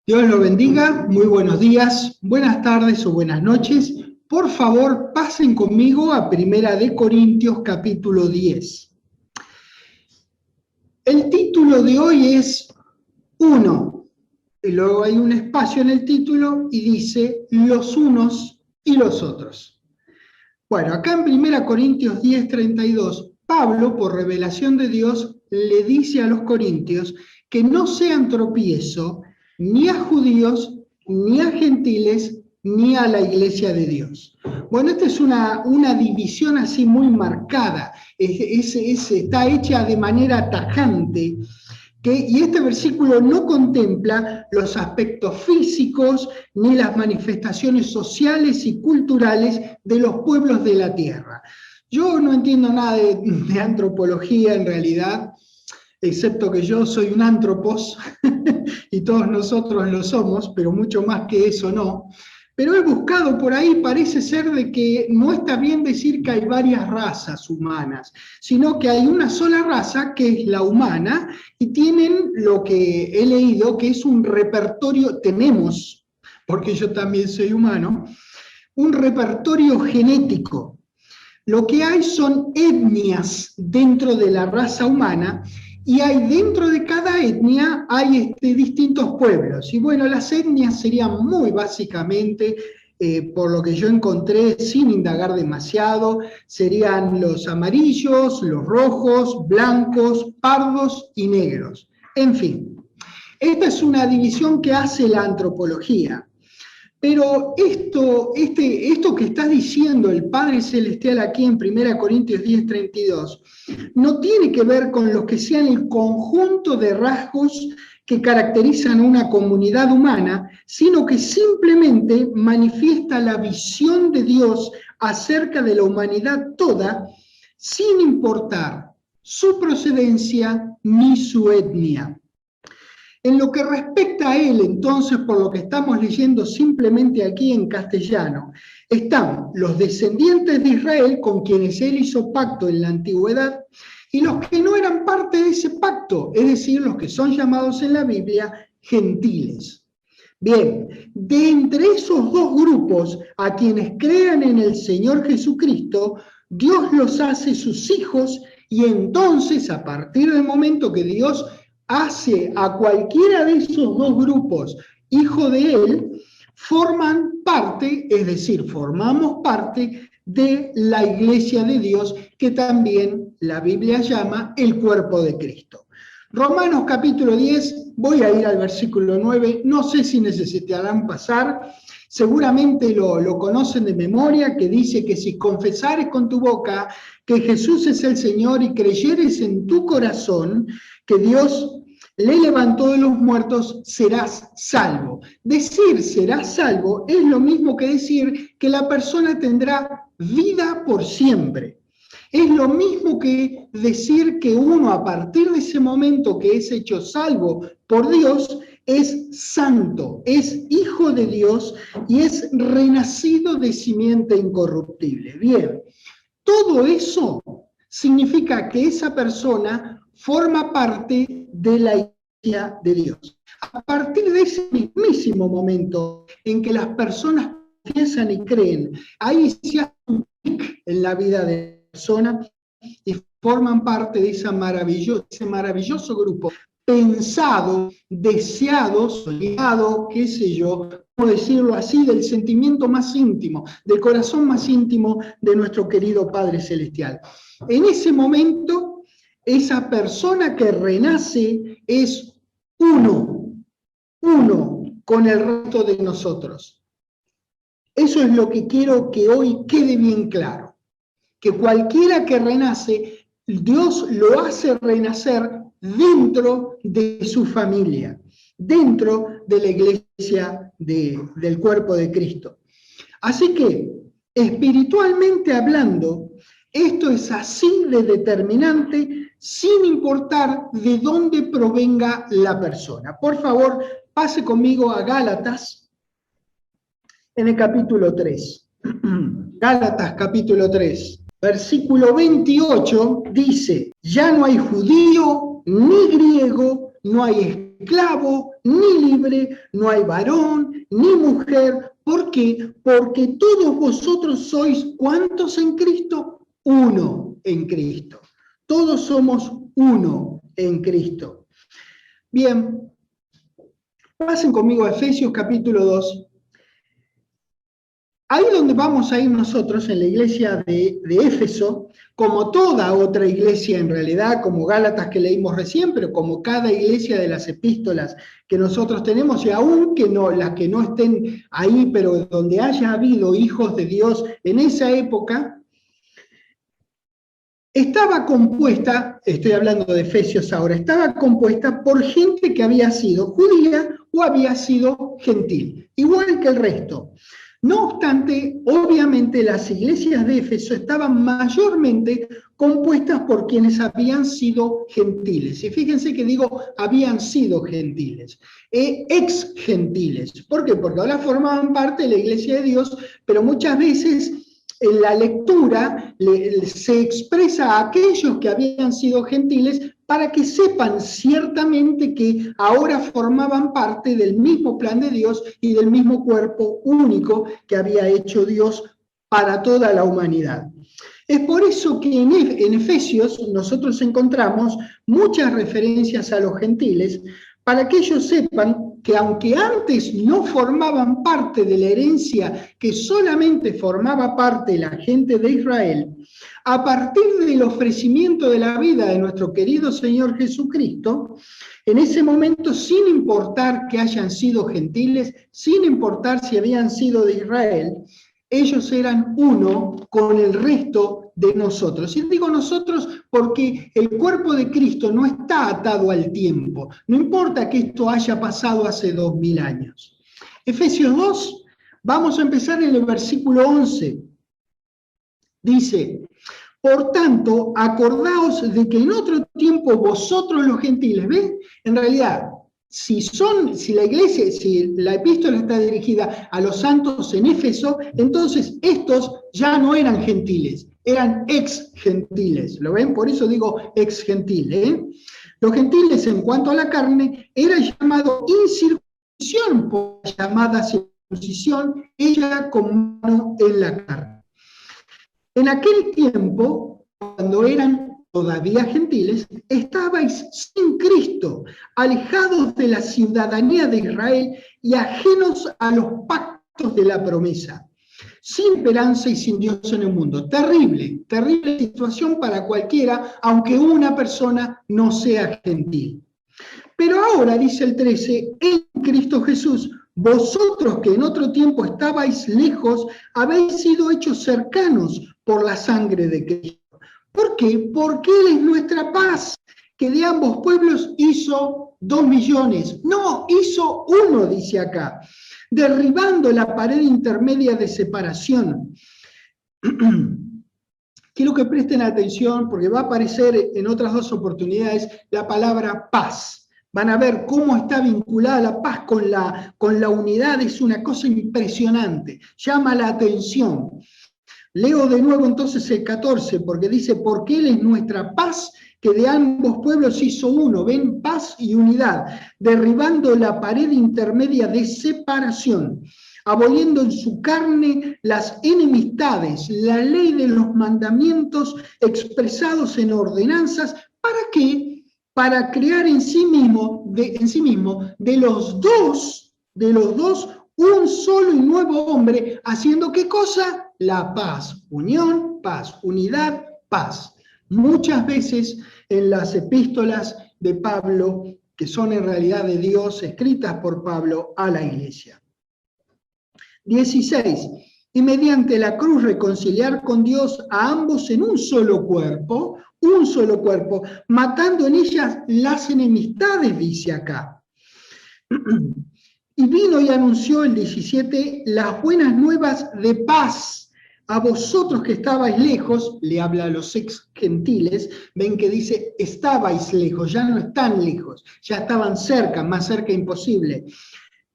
Dios lo bendiga, muy buenos días, buenas tardes o buenas noches. Por favor, pasen conmigo a Primera de Corintios capítulo 10. El título de hoy es Uno, y luego hay un espacio en el título y dice los unos y los otros. Bueno, acá en Primera Corintios 10:32, Pablo, por revelación de Dios, le dice a los corintios que no sean tropiezo ni a judíos, ni a gentiles, ni a la iglesia de Dios. Bueno, esta es una división así muy marcada, está hecha de manera tajante, y este versículo no contempla los aspectos físicos ni las manifestaciones sociales y culturales de los pueblos de la tierra. Yo no entiendo nada de antropología en realidad, excepto que yo soy un antropos y todos nosotros lo somos, pero mucho más que eso no. Pero he buscado por ahí, parece ser de que no está bien decir que hay varias razas humanas, sino que hay una sola raza que es la humana y tienen lo que he leído que es un repertorio, tenemos, porque yo también soy humano, un repertorio genético. Lo que hay son etnias dentro de la raza humana y hay dentro de cada etnia hay distintos pueblos. Y bueno, las etnias serían muy básicamente, por lo que yo encontré sin indagar demasiado, serían los amarillos, los rojos, blancos, pardos y negros. En fin, esta es una división que hace la antropología. Pero esto que está diciendo el Padre Celestial aquí en 1 Corintios 10:32 no tiene que ver con lo que sean el conjunto de rasgos que caracterizan a una comunidad humana, sino que simplemente manifiesta la visión de Dios acerca de la humanidad toda, sin importar su procedencia ni su etnia. En lo que respecta a él, entonces, por lo que estamos leyendo simplemente aquí en castellano, están los descendientes de Israel con quienes él hizo pacto en la antigüedad y los que no eran parte de ese pacto, es decir, los que son llamados en la Biblia gentiles. Bien, de entre esos dos grupos, a quienes crean en el Señor Jesucristo, Dios los hace sus hijos y entonces, a partir del momento que Dios hace a cualquiera de esos dos grupos hijo de él, forman parte, es decir, formamos parte de la iglesia de Dios, que también la Biblia llama el cuerpo de Cristo. Romanos capítulo 10, voy a ir al versículo 9, no sé si necesitarán pasar, seguramente lo conocen de memoria, que dice que si confesares con tu boca que Jesús es el Señor y creyeres en tu corazón que Dios le levantó de los muertos, serás salvo. Decir serás salvo es lo mismo que decir que la persona tendrá vida por siempre. Es lo mismo que decir que uno a partir de ese momento que es hecho salvo por Dios, es santo, es hijo de Dios y es renacido de simiente incorruptible. Bien, todo eso significa que esa persona forma parte de la iglesia de Dios. A partir de ese mismísimo momento en que las personas piensan y creen, ahí se hace un clic en la vida de la persona y forman parte de ese maravilloso grupo pensado, deseado, soñado, qué sé yo, cómo decirlo así, del sentimiento más íntimo, del corazón más íntimo de nuestro querido Padre Celestial. En ese momento, esa persona que renace es uno con el resto de nosotros. Eso es lo que quiero que hoy quede bien claro, que cualquiera que renace, Dios lo hace renacer dentro de su familia, dentro de la iglesia del cuerpo de Cristo. Así que, espiritualmente hablando, esto es así de determinante sin importar de dónde provenga la persona. Por favor, pase conmigo a Gálatas en el capítulo 3. Gálatas capítulo 3. Versículo 28 dice, ya no hay judío ni griego, no hay esclavo ni libre, no hay varón ni mujer. ¿Por qué? Porque todos vosotros sois, ¿cuántos en Cristo? Uno en Cristo. Todos somos uno en Cristo. Bien, pasen conmigo a Efesios capítulo 2. Ahí donde vamos a ir nosotros, en la iglesia de Éfeso, como toda otra iglesia en realidad, como Gálatas que leímos recién, pero como cada iglesia de las epístolas que nosotros tenemos, y aún que no, las que no estén ahí, pero donde haya habido hijos de Dios en esa época, estaba compuesta, estoy hablando de Efesios ahora, estaba compuesta por gente que había sido judía o había sido gentil, igual que el resto. No obstante, obviamente las iglesias de Éfeso estaban mayormente compuestas por quienes habían sido gentiles. Y fíjense que digo habían sido gentiles, ex gentiles. ¿Por qué? Porque ahora formaban parte de la iglesia de Dios, pero muchas veces en la lectura se expresa a aquellos que habían sido gentiles para que sepan ciertamente que ahora formaban parte del mismo plan de Dios y del mismo cuerpo único que había hecho Dios para toda la humanidad. Es por eso que en Efesios nosotros encontramos muchas referencias a los gentiles, para que ellos sepan que aunque antes no formaban parte de la herencia que solamente formaba parte la gente de Israel, a partir del ofrecimiento de la vida de nuestro querido Señor Jesucristo, en ese momento, sin importar que hayan sido gentiles, sin importar si habían sido de Israel, ellos eran uno con el resto de nosotros. Y digo nosotros porque el cuerpo de Cristo no está atado al tiempo. No importa que esto haya pasado hace 2000 años. Efesios 2, vamos a empezar en el versículo 11. Dice: por tanto, acordaos de que en otro tiempo vosotros los gentiles, ¿ven? En realidad, si la iglesia, si la epístola está dirigida a los santos en Éfeso, entonces estos ya no eran gentiles, eran ex gentiles. ¿Lo ven? Por eso digo ex gentil. Los gentiles, en cuanto a la carne, era llamado incircuncisión, por llamada circuncisión, ella con mano en la carne. En aquel tiempo, cuando eran todavía gentiles, estabais sin Cristo, alejados de la ciudadanía de Israel y ajenos a los pactos de la promesa, sin esperanza y sin Dios en el mundo. Terrible, terrible situación para cualquiera, aunque una persona no sea gentil. Pero ahora, dice el 13, en Cristo Jesús, vosotros que en otro tiempo estabais lejos, habéis sido hechos cercanos por la sangre de Cristo. ¿Por qué? Porque Él es nuestra paz, que de ambos pueblos hizo 2 millones. No, hizo uno, dice acá, derribando la pared intermedia de separación. Quiero que presten atención porque va a aparecer en otras 2 oportunidades la palabra paz. Van a ver cómo está vinculada la paz con la unidad, es una cosa impresionante, llama la atención. Leo de nuevo entonces el 14, porque dice, porque Él es nuestra paz, que de ambos pueblos hizo uno, ven, paz y unidad, derribando la pared intermedia de separación, aboliendo en su carne las enemistades, la ley de los mandamientos expresados en ordenanzas. ¿Para qué? Para crear en sí mismo de los dos un solo y nuevo hombre, haciendo ¿qué cosa? La paz, unión, paz, unidad, paz. Muchas veces en las epístolas de Pablo, que son en realidad de Dios, escritas por Pablo a la iglesia. 16. Y mediante la cruz reconciliar con Dios a ambos en un solo cuerpo, matando en ellas las enemistades, dice acá. Y vino y anunció el 17 las buenas nuevas de paz a vosotros que estabais lejos, le habla a los ex gentiles, ven que dice estabais lejos, ya no están lejos, ya estaban cerca, más cerca imposible.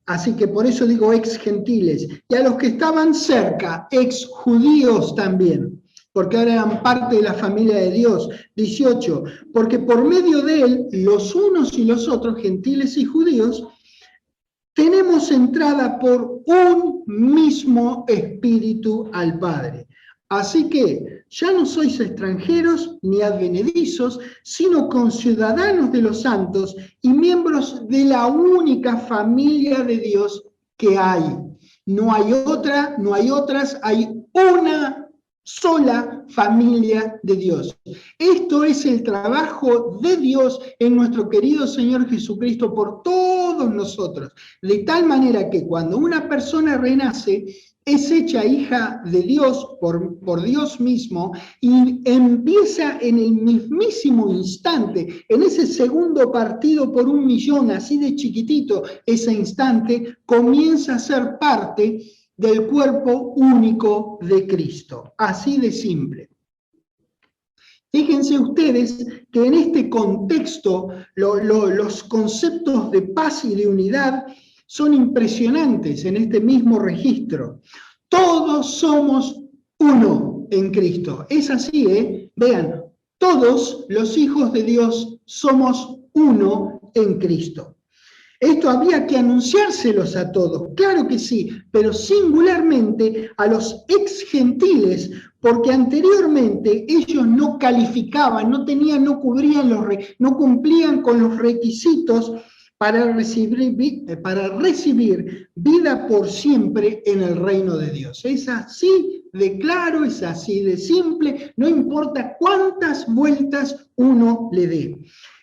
Así que por eso digo ex gentiles, y a los que estaban cerca, ex judíos también, porque ahora eran parte de la familia de Dios. 18, porque por medio de él, los unos y los otros, gentiles y judíos, tenemos entrada por un mismo espíritu al Padre. Así que ya no sois extranjeros ni advenedizos, sino conciudadanos de los santos y miembros de la única familia de Dios que hay. No hay otra, no hay otras, hay una sola familia de Dios. Esto es el trabajo de Dios en nuestro querido Señor Jesucristo por todos nosotros, de tal manera que cuando una persona renace, es hecha hija de Dios por Dios mismo y empieza en el mismísimo instante, en ese segundo partido por 1.000.000, así de chiquitito, ese instante comienza a ser parte del cuerpo único de Cristo, así de simple. Fíjense ustedes que en este contexto los conceptos de paz y de unidad son impresionantes en este mismo registro. Todos somos uno en Cristo. Es así, ¿eh? Vean, todos los hijos de Dios somos uno en Cristo. Esto había que anunciárselos a todos, claro que sí, pero singularmente a los ex gentiles, porque anteriormente ellos no calificaban, no cubrían no cumplían con los requisitos para recibir vida por siempre en el reino de Dios. Es así de claro, es así de simple, no importa cuántas vueltas uno le dé.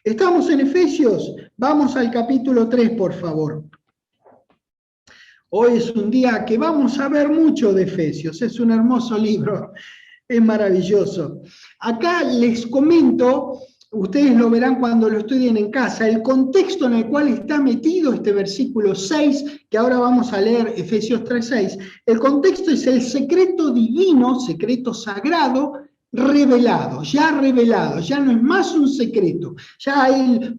Estamos en Efesios, vamos al capítulo 3, por favor. Hoy es un día que vamos a ver mucho de Efesios, es un hermoso libro, es maravilloso. Acá les comento, ustedes lo verán cuando lo estudien en casa, el contexto en el cual está metido este versículo 6, que ahora vamos a leer, Efesios 3:6. El contexto es el secreto divino, secreto sagrado, revelado, ya no es más un secreto, ya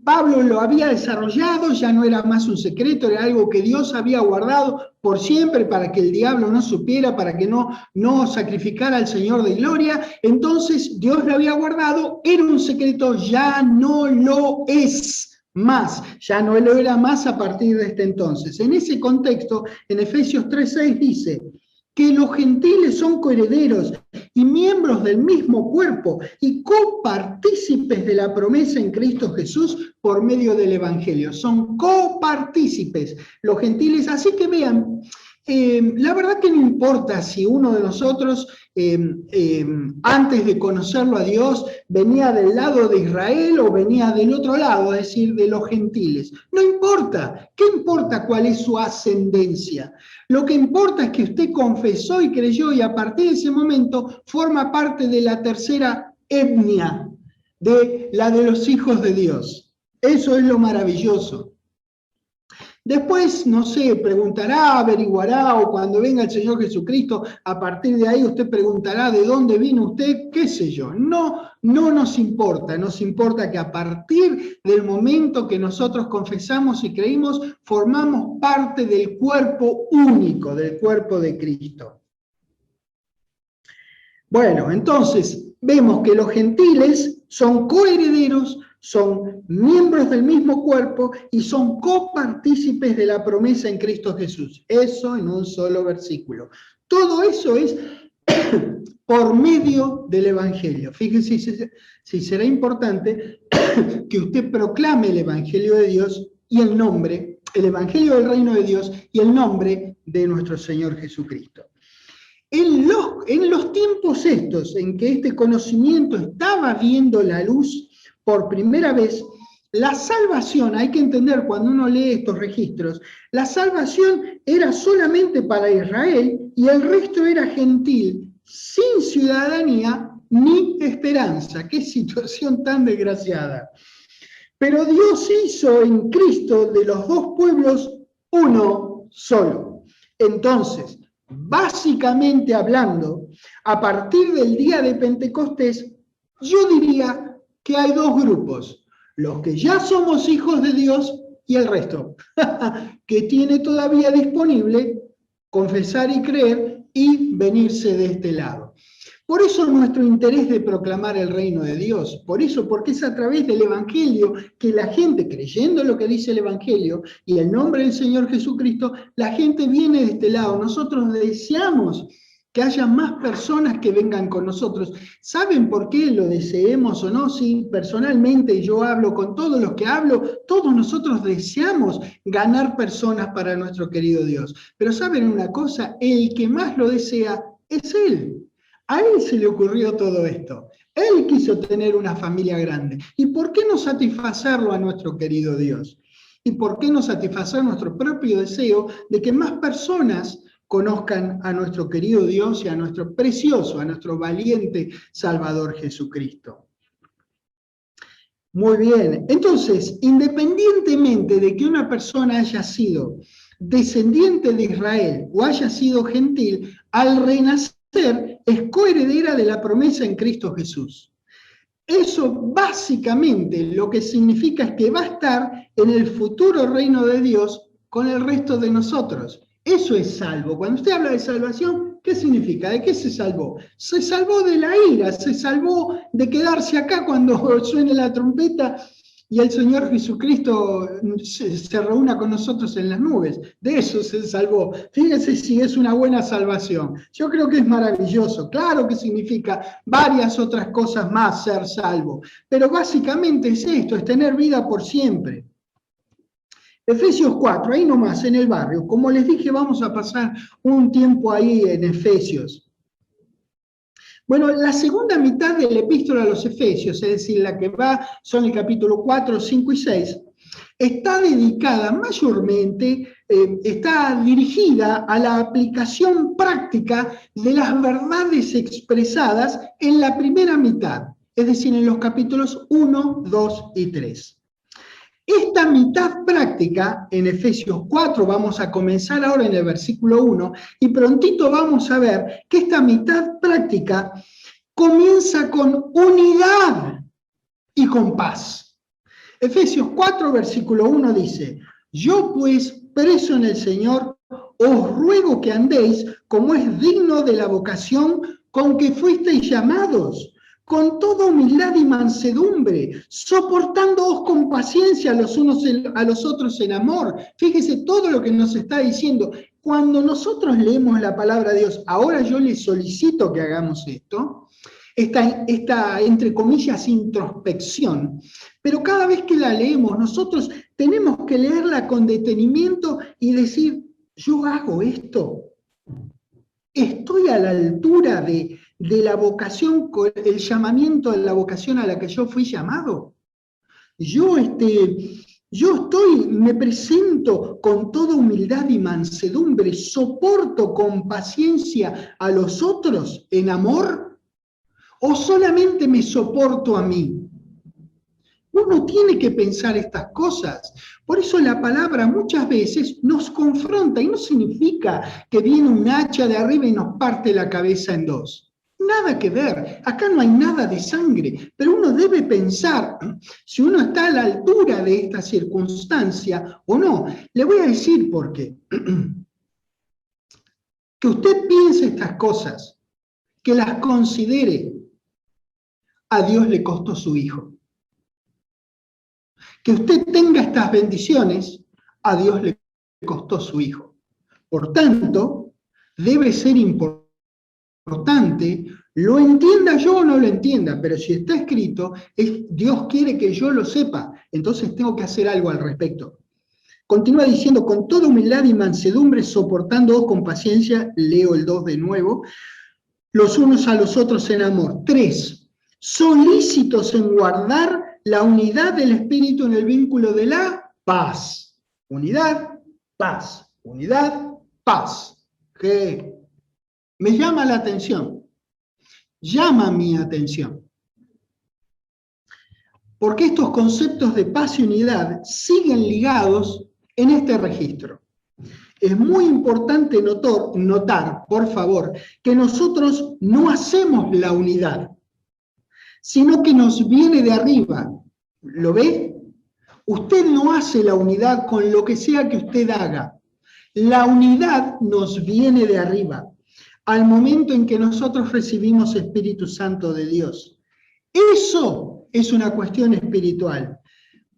Pablo lo había desarrollado, ya no era más un secreto, era algo que Dios había guardado por siempre para que el diablo no supiera, para que no sacrificara al Señor de gloria. Entonces Dios lo había guardado, era un secreto, ya no lo es más, ya no lo era más a partir de este entonces. En ese contexto, en Efesios 3:6 dice que los gentiles son coherederos y miembros del mismo cuerpo y copartícipes de la promesa en Cristo Jesús por medio del Evangelio. Son copartícipes los gentiles, así que vean, la verdad que no importa si uno de nosotros, antes de conocerlo a Dios, venía del lado de Israel o venía del otro lado, es decir, de los gentiles. No importa. ¿Qué importa cuál es su ascendencia? Lo que importa es que usted confesó y creyó y a partir de ese momento forma parte de la tercera etnia, de la de los hijos de Dios. Eso es lo maravilloso. Después, no sé, preguntará, averiguará, o cuando venga el Señor Jesucristo, a partir de ahí usted preguntará de dónde vino usted, qué sé yo. No nos importa que a partir del momento que nosotros confesamos y creímos, formamos parte del cuerpo único, del cuerpo de Cristo. Bueno, entonces, vemos que los gentiles son coherederos, son miembros del mismo cuerpo y son copartícipes de la promesa en Cristo Jesús. Eso en un solo versículo. Todo eso es por medio del Evangelio. Fíjense si será importante que usted proclame el Evangelio de Dios y el nombre, el Evangelio del reino de Dios y el nombre de nuestro Señor Jesucristo. En los tiempos estos en que este conocimiento estaba viendo la luz por primera vez, la salvación, hay que entender cuando uno lee estos registros, la salvación era solamente para Israel y el resto era gentil, sin ciudadanía ni esperanza. ¡Qué situación tan desgraciada! Pero Dios hizo en Cristo de los dos pueblos uno solo. Entonces, básicamente hablando, a partir del día de Pentecostés, yo diría que hay dos grupos, los que ya somos hijos de Dios y el resto, que tiene todavía disponible confesar y creer y venirse de este lado. Por eso nuestro interés de proclamar el reino de Dios, por eso, porque es a través del Evangelio que la gente, creyendo lo que dice el Evangelio y el nombre del Señor Jesucristo, la gente viene de este lado. Nosotros deseamos que haya más personas que vengan con nosotros. ¿Saben por qué lo deseemos o no? Sí, personalmente yo hablo con todos los que hablo, todos nosotros deseamos ganar personas para nuestro querido Dios. Pero ¿saben una cosa? El que más lo desea es Él. A Él se le ocurrió todo esto. Él quiso tener una familia grande. ¿Y por qué no satisfacerlo a nuestro querido Dios? ¿Y por qué no satisfacer nuestro propio deseo de que más personas conozcan a nuestro querido Dios y a nuestro precioso, a nuestro valiente Salvador Jesucristo? Muy bien. Entonces, independientemente de que una persona haya sido descendiente de Israel o haya sido gentil, al renacer es coheredera de la promesa en Cristo Jesús. Eso básicamente lo que significa es que va a estar en el futuro reino de Dios con el resto de nosotros. Eso es salvo. Cuando usted habla de salvación, ¿qué significa? ¿De qué se salvó? Se salvó de la ira, se salvó de quedarse acá cuando suene la trompeta y el Señor Jesucristo se reúna con nosotros en las nubes. De eso se salvó. Fíjense si es una buena salvación. Yo creo que es maravilloso. Claro que significa varias otras cosas más ser salvo. Pero básicamente es esto, es tener vida por siempre. Efesios 4, ahí nomás, en el barrio. Como les dije, vamos a pasar un tiempo ahí en Efesios. Bueno, la segunda mitad de la epístola a los Efesios, es decir, la que va, son el capítulo 4, 5 y 6, está dedicada mayormente, está dirigida a la aplicación práctica de las verdades expresadas en la primera mitad, es decir, en los capítulos 1, 2 y 3. Esta mitad práctica, en Efesios 4, vamos a comenzar ahora en el versículo 1, y prontito vamos a ver que esta mitad práctica comienza con unidad y con paz. Efesios 4, versículo 1 dice: yo pues, preso en el Señor, os ruego que andéis como es digno de la vocación con que fuisteis llamados, con toda humildad y mansedumbre, soportándoos con paciencia los unos a los otros en amor. Fíjese todo lo que nos está diciendo. Cuando nosotros leemos la palabra de Dios, ahora yo les solicito que hagamos esto, esta, entre comillas, introspección, pero cada vez que la leemos, nosotros tenemos que leerla con detenimiento y decir: yo hago esto, estoy a la altura de la vocación, el llamamiento de la vocación a la que yo fui llamado. Yo me presento con toda humildad y mansedumbre, soporto con paciencia a los otros en amor, o solamente me soporto a mí. Uno tiene que pensar estas cosas. Por eso la palabra muchas veces nos confronta, y no significa que viene un hacha de arriba y nos parte la cabeza en dos. Nada que ver, acá no hay nada de sangre, pero uno debe pensar si uno está a la altura de esta circunstancia o no. Le voy a decir por qué. Que usted piense estas cosas, que las considere, a Dios le costó su hijo. Que usted tenga estas bendiciones, a Dios le costó su hijo. Por tanto, debe ser importante, lo entienda yo o no lo entienda, pero si está escrito, Dios quiere que yo lo sepa, entonces tengo que hacer algo al respecto. Continúa diciendo: con toda humildad y mansedumbre, soportándoos con paciencia, leo el 2 de nuevo, los unos a los otros en amor. 3, solícitos en guardar la unidad del espíritu en el vínculo de la paz. Unidad, paz. Unidad, paz. Que me llama la atención. Llama mi atención. Porque estos conceptos de paz y unidad siguen ligados en este registro. Es muy importante notar, por favor, que nosotros no hacemos la unidad, sino que nos viene de arriba. ¿Lo ve? Usted no hace la unidad con lo que sea que usted haga. La unidad nos viene de arriba. al momento en que nosotros recibimos Espíritu Santo de Dios. Eso es una cuestión espiritual,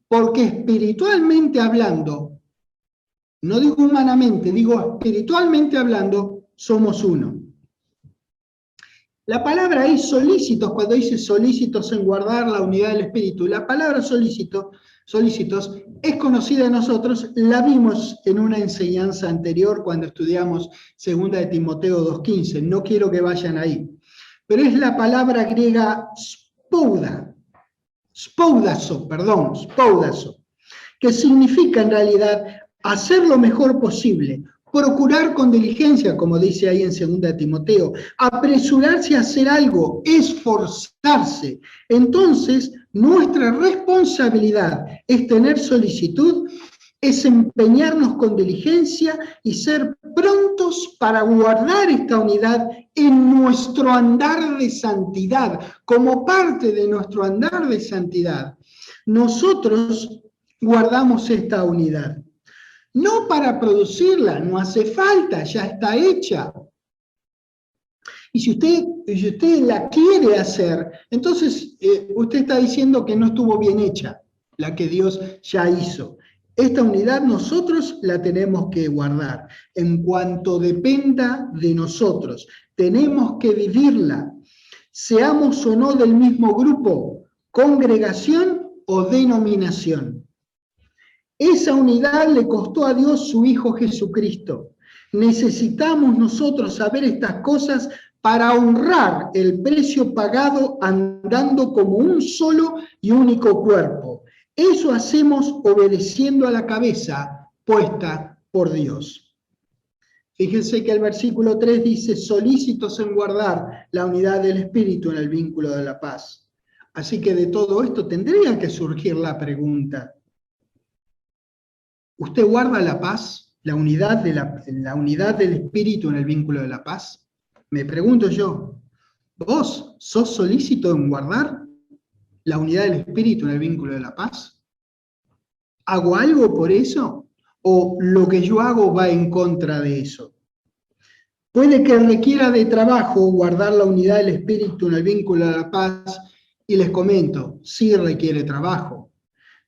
porque espiritualmente hablando, no digo humanamente, digo espiritualmente hablando, somos uno. La palabra ahí solícitos, cuando dice solícitos en guardar la unidad del Espíritu, la palabra solícitos es conocida de nosotros, la vimos en una enseñanza anterior cuando estudiamos 2 de Timoteo 2:15, no quiero que vayan ahí, pero es la palabra griega spoudazo, que significa en realidad hacer lo mejor posible, procurar con diligencia, como dice ahí en 2 de Timoteo, apresurarse a hacer algo, esforzarse. Entonces, nuestra responsabilidad es tener solicitud, es empeñarnos con diligencia y ser prontos para guardar esta unidad en nuestro andar de santidad, como parte de nuestro andar de santidad. Nosotros guardamos esta unidad. No para producirla, no hace falta, ya está hecha. Y si usted la quiere hacer, entonces usted está diciendo que no estuvo bien hecha, la que Dios ya hizo. Esta unidad nosotros la tenemos que guardar. En cuanto dependa de nosotros, tenemos que vivirla. Seamos o no del mismo grupo, congregación o denominación. Esa unidad le costó a Dios su Hijo Jesucristo. Necesitamos nosotros saber estas cosas para honrar el precio pagado andando como un solo y único cuerpo. Eso hacemos obedeciendo a la cabeza puesta por Dios. Fíjense que el versículo 3 dice, solícitos en guardar la unidad del Espíritu en el vínculo de la paz. Así que de todo esto tendría que surgir la pregunta, ¿usted guarda la paz, la unidad del Espíritu en el vínculo de la paz? Me pregunto yo, ¿vos sos solícito en guardar la unidad del Espíritu en el vínculo de la paz? ¿Hago algo por eso? ¿O lo que yo hago va en contra de eso? Puede que requiera de trabajo guardar la unidad del Espíritu en el vínculo de la paz, y les comento, sí requiere trabajo.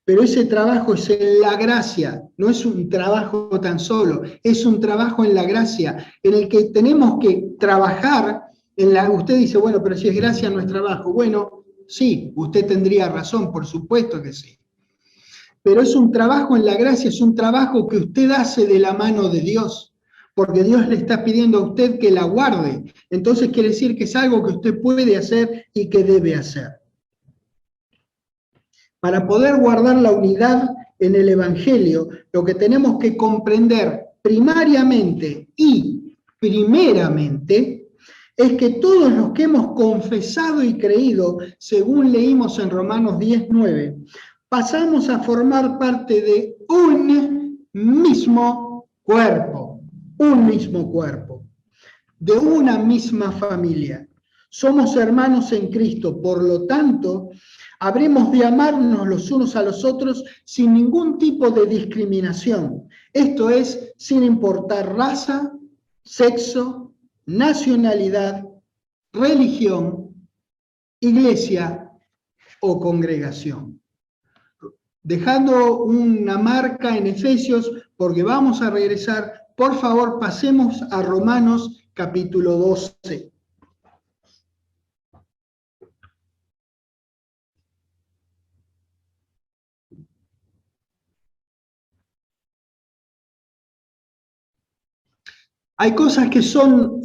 Pero ese trabajo es en la gracia, no es un trabajo tan solo, es un trabajo en la gracia, en el que tenemos que trabajar, usted dice, bueno, pero si es gracia no es trabajo. Bueno, sí, usted tendría razón, por supuesto que sí. Pero es un trabajo en la gracia, es un trabajo que usted hace de la mano de Dios, porque Dios le está pidiendo a usted que la guarde. Entonces quiere decir que es algo que usted puede hacer y que debe hacer. Para poder guardar la unidad en el Evangelio, lo que tenemos que comprender primariamente y primeramente es que todos los que hemos confesado y creído, según leímos en Romanos 10:9, pasamos a formar parte de un mismo cuerpo, de una misma familia. Somos hermanos en Cristo, por lo tanto, habremos de amarnos los unos a los otros sin ningún tipo de discriminación. Esto es, sin importar raza, sexo, nacionalidad, religión, iglesia o congregación. Dejando una marca en Efesios, porque vamos a regresar, por favor pasemos a Romanos capítulo 12. Hay cosas que son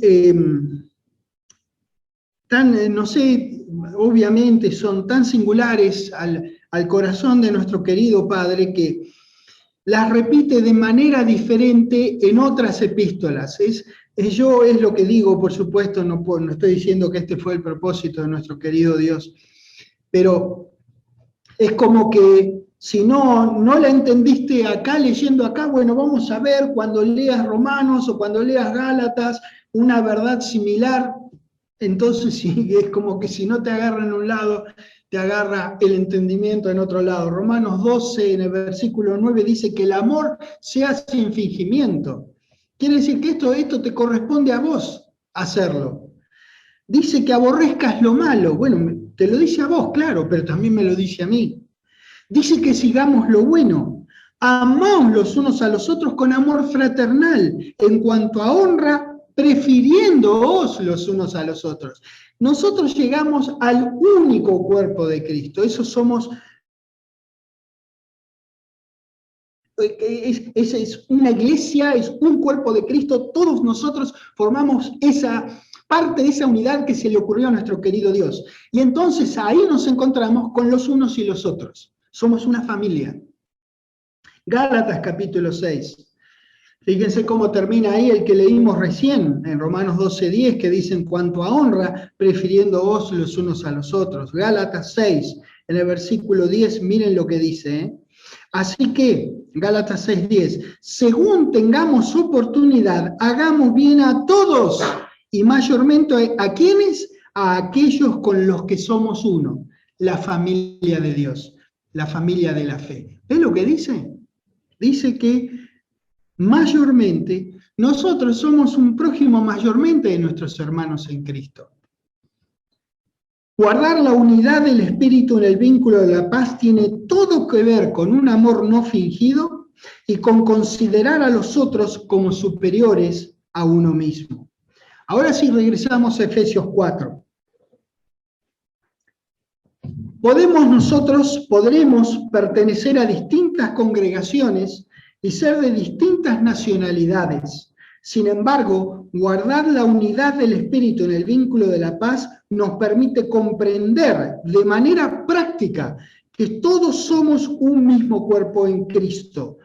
no sé, obviamente son tan singulares al corazón de nuestro querido Padre que las repite de manera diferente en otras epístolas. Yo es lo que digo, por supuesto, no estoy diciendo que este fue el propósito de nuestro querido Dios, pero es como que si no la entendiste acá, leyendo acá, bueno, vamos a ver cuando leas Romanos o cuando leas Gálatas una verdad similar. Entonces sí, es como que si no te agarra en un lado, te agarra el entendimiento en otro lado. Romanos 12, en el versículo 9, dice que el amor sea sin fingimiento. Quiere decir que esto te corresponde a vos. hacerlo. Dice que aborrezcas lo malo. Bueno, te lo dice a vos, claro, pero también me lo dice a mí. Dice que sigamos lo bueno. Amaos los unos a los otros con amor fraternal. En cuanto a honra, prefiriéndoos los unos a los otros. Nosotros llegamos al único cuerpo de Cristo. Eso somos. Es una iglesia, es un cuerpo de Cristo. Todos nosotros formamos esa parte de esa unidad que se le ocurrió a nuestro querido Dios. Y entonces ahí nos encontramos con los unos y los otros. Somos una familia. Gálatas capítulo 6. Fíjense cómo termina ahí el que leímos recién, en Romanos 12:10, que dice en cuanto a honra, prefiriéndoos los unos a los otros. Gálatas 6, en el versículo 10, miren lo que dice. Así que, Gálatas 6:10, según tengamos oportunidad, hagamos bien a todos, y mayormente ¿a quiénes? A aquellos con los que somos uno, la familia de Dios, la familia de la fe. ¿Ves lo que dice? Dice que mayormente nosotros somos un prójimo mayormente de nuestros hermanos en Cristo. Guardar la unidad del espíritu en el vínculo de la paz tiene todo que ver con un amor no fingido y con considerar a los otros como superiores a uno mismo. Ahora sí regresamos a Efesios 4. Podremos pertenecer a distintas congregaciones y ser de distintas nacionalidades. Sin embargo, guardar la unidad del espíritu en el vínculo de la paz nos permite comprender de manera práctica que todos somos un mismo cuerpo en Cristo.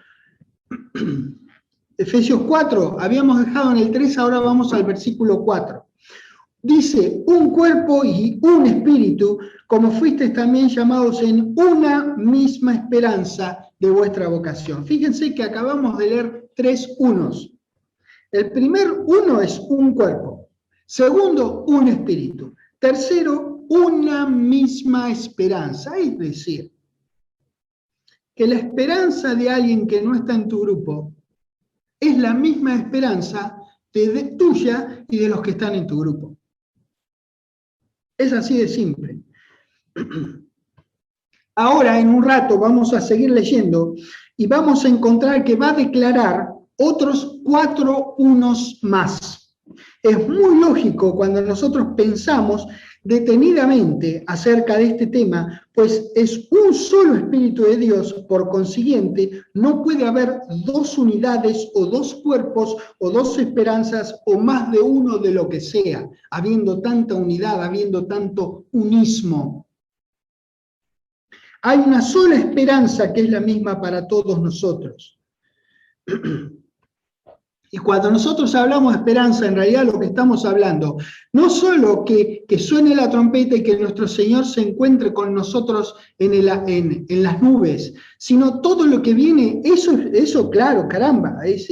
Efesios 4, habíamos dejado en el 3, ahora vamos al versículo 4. Dice, un cuerpo y un espíritu, como fuisteis también llamados en una misma esperanza de vuestra vocación. Fíjense que acabamos de leer 3 unos. El primer uno es un cuerpo. Segundo, un espíritu. Tercero, una misma esperanza. Es decir, que la esperanza de alguien que no está en tu grupo es la misma esperanza de tuya y de los que están en tu grupo. Es así de simple. Ahora, en un rato, vamos a seguir leyendo y vamos a encontrar que va a declarar otros 4 unos más. Es muy lógico cuando nosotros pensamos detenidamente acerca de este tema, pues es un solo Espíritu de Dios, por consiguiente, no puede haber 2 unidades o 2 cuerpos o 2 esperanzas o más de uno de lo que sea, habiendo tanta unidad, habiendo tanto unismo. Hay una sola esperanza que es la misma para todos nosotros. Y cuando nosotros hablamos de esperanza, en realidad lo que estamos hablando, no solo que suene la trompeta y que nuestro Señor se encuentre con nosotros en las nubes, sino todo lo que viene, eso claro, caramba, es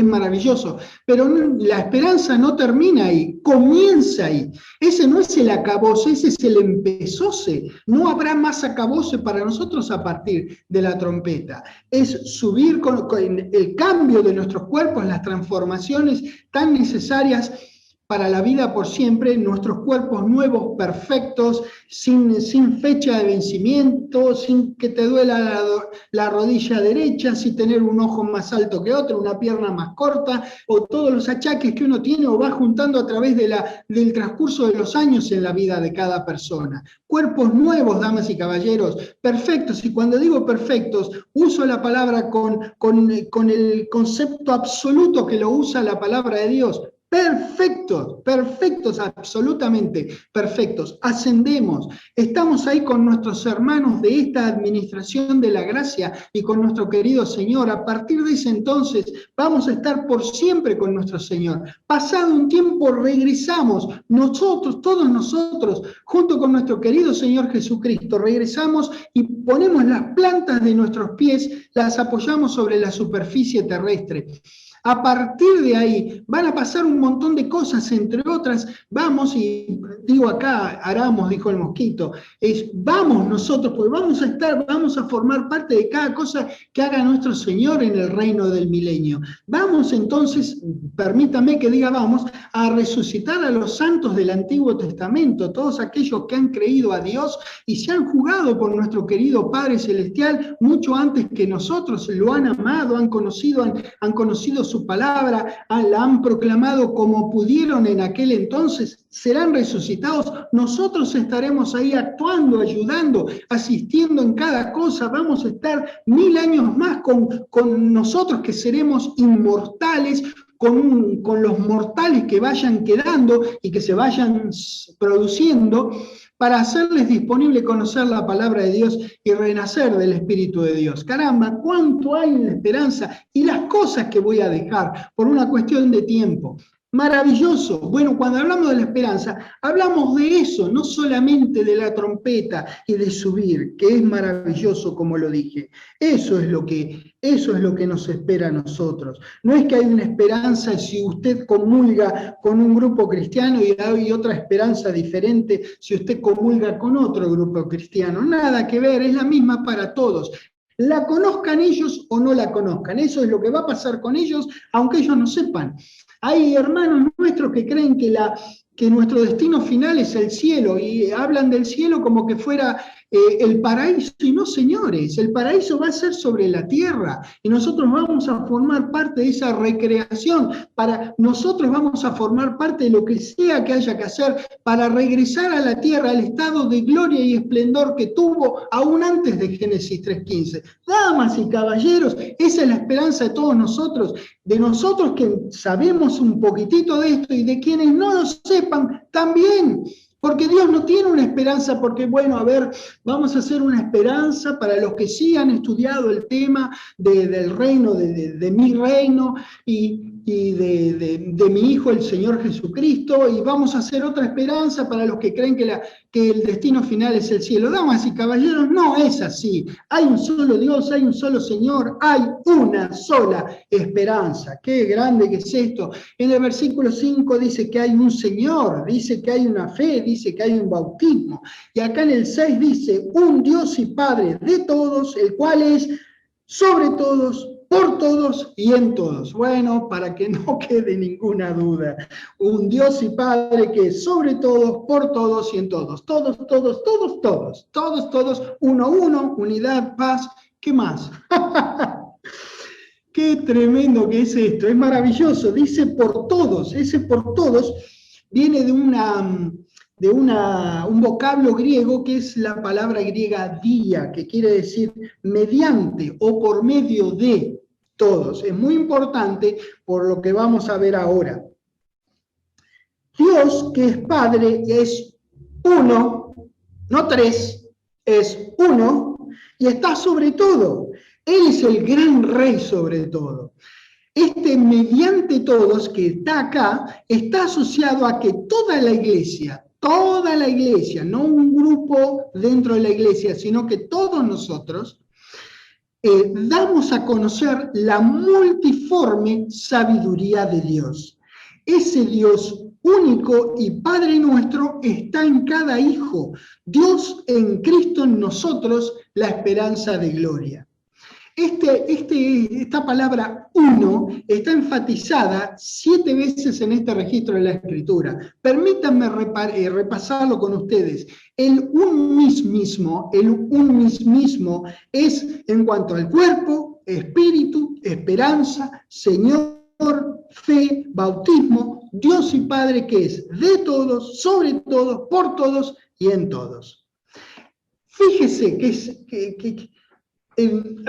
maravilloso. Pero la esperanza no termina ahí, comienza ahí. Ese no es el acabose, ese es el empezose. No habrá más acabose para nosotros a partir de la trompeta. Es subir con el cambio de nuestros cuerpos, las transformaciones tan necesarias para la vida por siempre, nuestros cuerpos nuevos, perfectos, sin fecha de vencimiento, sin que te duela la rodilla derecha, sin tener un ojo más alto que otro, una pierna más corta, o todos los achaques que uno tiene o va juntando a través del transcurso de los años en la vida de cada persona. Cuerpos nuevos, damas y caballeros, perfectos, y cuando digo perfectos, uso la palabra con el concepto absoluto que lo usa la palabra de Dios. Perfectos, absolutamente perfectos. Ascendemos, estamos ahí con nuestros hermanos de esta administración de la gracia y con nuestro querido Señor. A partir de ese entonces vamos a estar por siempre con nuestro Señor. Pasado un tiempo regresamos, todos nosotros, junto con nuestro querido Señor Jesucristo, regresamos y ponemos las plantas de nuestros pies, las apoyamos sobre la superficie terrestre. A partir de ahí van a pasar un montón de cosas, entre otras, vamos, y digo acá, Aramos, dijo el mosquito, vamos nosotros, pues vamos a formar parte de cada cosa que haga nuestro Señor en el reino del milenio. Vamos entonces, permítame que diga vamos, a resucitar a los santos del Antiguo Testamento, todos aquellos que han creído a Dios y se han jugado por nuestro querido Padre Celestial mucho antes que nosotros, lo han amado, han conocido su palabra, la han proclamado como pudieron en aquel entonces, serán resucitados. Nosotros estaremos ahí actuando, ayudando, asistiendo en cada cosa. Vamos a estar 1000 años más con nosotros que seremos inmortales, con los mortales que vayan quedando y que se vayan produciendo, para hacerles disponible conocer la palabra de Dios y renacer del Espíritu de Dios. Caramba, cuánto hay en la esperanza y las cosas que voy a dejar por una cuestión de tiempo. Maravilloso. Bueno, cuando hablamos de la esperanza, hablamos de eso, no solamente de la trompeta y de subir, que es maravilloso, como lo dije. Eso es lo que nos espera a nosotros. No es que hay una esperanza si usted comulga con un grupo cristiano y hay otra esperanza diferente si usted comulga con otro grupo cristiano. Nada que ver, es la misma para todos. La conozcan ellos o no la conozcan. Eso es lo que va a pasar con ellos, aunque ellos no sepan. Hay hermanos nuestros que creen que nuestro destino final es el cielo y hablan del cielo como que fuera el paraíso, y no, señores, el paraíso va a ser sobre la tierra y nosotros vamos a formar parte de esa recreación, nosotros vamos a formar parte de lo que sea que haya que hacer para regresar a la tierra, al estado de gloria y esplendor que tuvo aún antes de Génesis 3:15. Damas y caballeros, esa es la esperanza de todos nosotros que sabemos un poquitito de esto y de quienes no lo sepan también. Porque Dios no tiene una esperanza, porque bueno, a ver, vamos a hacer una esperanza para los que sí han estudiado el tema del reino, de mi reino y de mi Hijo, el Señor Jesucristo, y vamos a hacer otra esperanza para los que creen que el destino final es el cielo. Damas y caballeros, no es así. Hay un solo Dios, hay un solo Señor, hay una sola esperanza. Qué grande que es esto. En el versículo 5 dice que hay un Señor, dice que hay una fe, dice que hay un bautismo. Y acá en el 6 dice, un Dios y Padre de todos, el cual es sobre todos, por todos y en todos. Bueno, para que no quede ninguna duda, un Dios y Padre que es sobre todos, por todos y en todos. Todos, uno, unidad, paz, ¿qué más? Qué tremendo que es esto, es maravilloso, dice por todos, ese por todos viene de un vocablo griego que es la palabra griega dia, que quiere decir mediante o por medio de todos. Es muy importante por lo que vamos a ver ahora. Dios, que es Padre, es uno, no tres, es uno y está sobre todo. Él es el gran rey sobre todo. Este mediante todos que está acá, está asociado a que toda la iglesia, no un grupo dentro de la iglesia, sino que todos nosotros damos a conocer la multiforme sabiduría de Dios. Ese Dios único y Padre nuestro está en cada hijo. Dios en Cristo en nosotros, la esperanza de gloria. Esta palabra uno está enfatizada 7 veces en este registro de la Escritura. Permítanme repasarlo con ustedes. El un mismo es en cuanto al cuerpo, espíritu, esperanza, Señor, fe, bautismo, Dios y Padre que es de todos, sobre todos, por todos y en todos. Fíjese que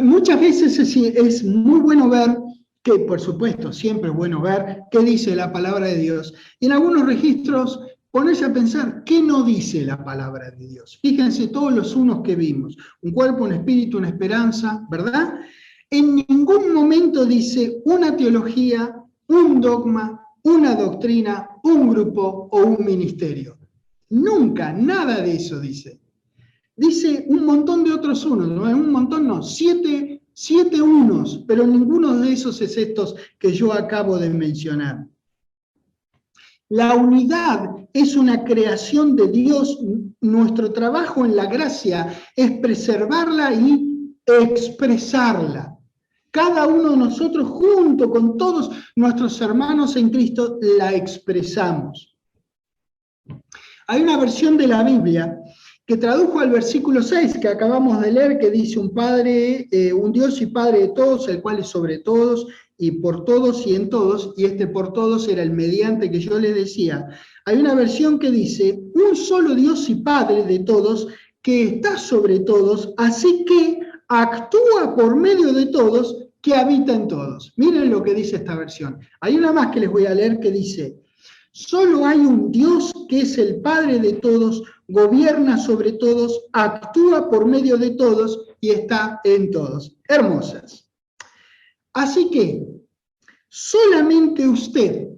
muchas veces es muy bueno ver, que por supuesto siempre es bueno ver qué dice la palabra de Dios, y en algunos registros ponerse a pensar qué no dice la palabra de Dios. Fíjense todos los unos que vimos, un cuerpo, un espíritu, una esperanza, ¿verdad? En ningún momento dice una teología, un dogma, una doctrina, un grupo o un ministerio. Nunca, nada de eso dice. Dice un montón de otros unos, no, un montón no, 7 7 unos, pero ninguno de esos es estos que yo acabo de mencionar. La unidad es una creación de Dios. Nuestro trabajo en la gracia es preservarla y expresarla. Cada uno de nosotros, junto con todos nuestros hermanos en Cristo, la expresamos. Hay una versión de la Biblia que tradujo al versículo 6 que acabamos de leer, que dice un Dios y Padre de todos, el cual es sobre todos y por todos y en todos, y este por todos era el mediante que yo les decía. Hay una versión que dice, un solo Dios y Padre de todos, que está sobre todos, así que actúa por medio de todos, que habita en todos. Miren lo que dice esta versión. Hay una más que les voy a leer que dice, solo hay un Dios que es el Padre de todos, gobierna sobre todos, actúa por medio de todos y está en todos. Hermosas. Así que, ¿solamente usted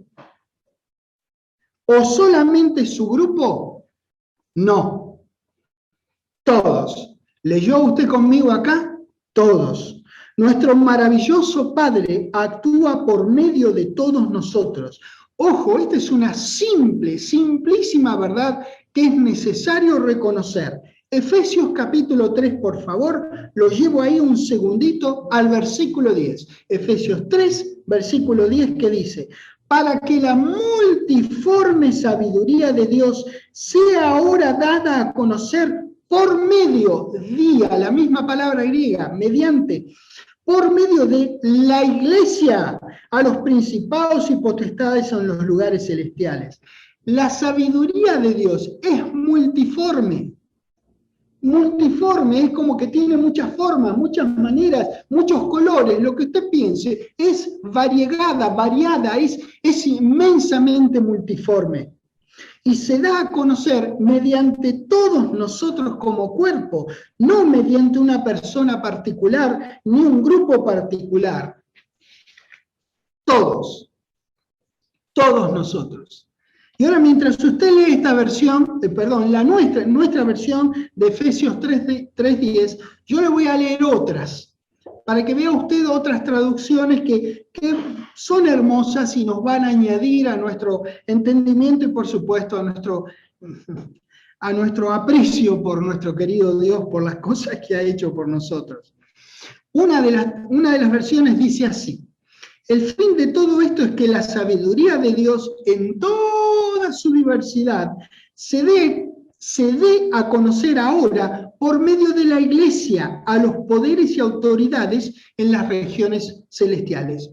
o solamente su grupo? No. Todos. ¿Leyó usted conmigo acá? Todos. Nuestro maravilloso Padre actúa por medio de todos nosotros. Ojo, esta es una simplísima verdad que es necesario reconocer. Efesios capítulo 3, por favor, lo llevo ahí un segundito al versículo 10. Efesios 3, versículo 10, que dice, para que la multiforme sabiduría de Dios sea ahora dada a conocer por medio, la misma palabra griega, mediante, por medio de la iglesia, a los principados y potestades en los lugares celestiales. La sabiduría de Dios es multiforme. Multiforme es como que tiene muchas formas, muchas maneras, muchos colores. Lo que usted piense es variegada, variada, es inmensamente multiforme. Y se da a conocer mediante todos nosotros como cuerpo, no mediante una persona particular ni un grupo particular. Todos nosotros. Y ahora, mientras usted lee esta versión, nuestra versión de Efesios 3:10, yo le voy a leer otras, para que vea usted otras traducciones que son hermosas y nos van a añadir a nuestro entendimiento y, por supuesto, a nuestro aprecio por nuestro querido Dios, por las cosas que ha hecho por nosotros. Una de las versiones dice así: el fin de todo esto es que la sabiduría de Dios en toda su diversidad se dé a conocer ahora por medio de la iglesia a los poderes y autoridades en las regiones celestiales.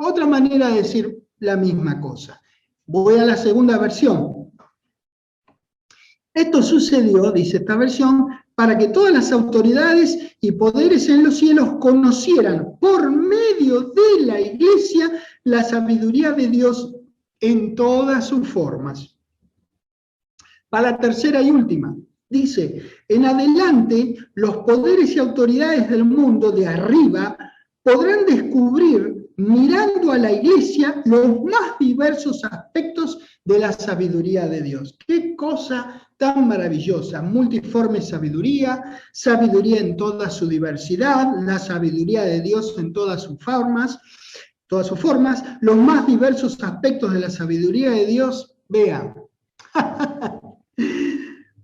Otra manera de decir la misma cosa. Voy a la segunda versión. Esto sucedió, dice esta versión, para que todas las autoridades y poderes en los cielos conocieran por medio de la iglesia la sabiduría de Dios en todas sus formas. Para la tercera y última, dice, en adelante los poderes y autoridades del mundo de arriba podrán descubrir, mirando a la iglesia, los más diversos aspectos de la sabiduría de Dios. ¡Qué cosa tan maravillosa! Multiforme sabiduría, sabiduría en toda su diversidad, la sabiduría de Dios en todas sus formas, los más diversos aspectos de la sabiduría de Dios. Vean.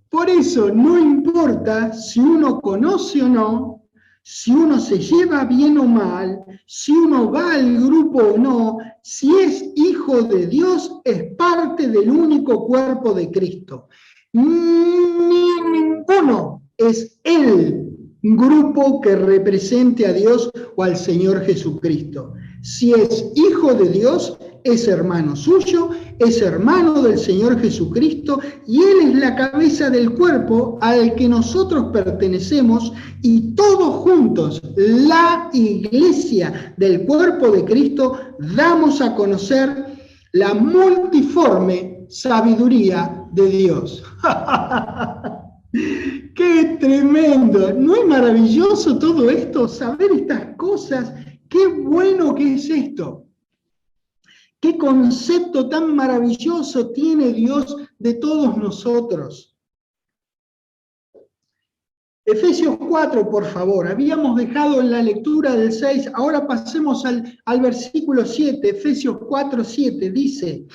Por eso no importa si uno conoce o no, si uno se lleva bien o mal, si uno va al grupo o no, si es hijo de Dios, es parte del único cuerpo de Cristo. Ni ninguno es el grupo que represente a Dios o al Señor Jesucristo. Si es hijo de Dios, es hermano suyo, es hermano del Señor Jesucristo, y Él es la cabeza del cuerpo al que nosotros pertenecemos, y todos juntos, la iglesia del cuerpo de Cristo, damos a conocer la multiforme sabiduría de Dios. ¡Qué tremendo! ¿No es maravilloso todo esto? Saber estas cosas. ¡Qué bueno que es esto! ¡Qué concepto tan maravilloso tiene Dios de todos nosotros! Efesios 4, por favor. Habíamos dejado en la lectura del 6, ahora pasemos al versículo 7, Efesios 4, 7, dice: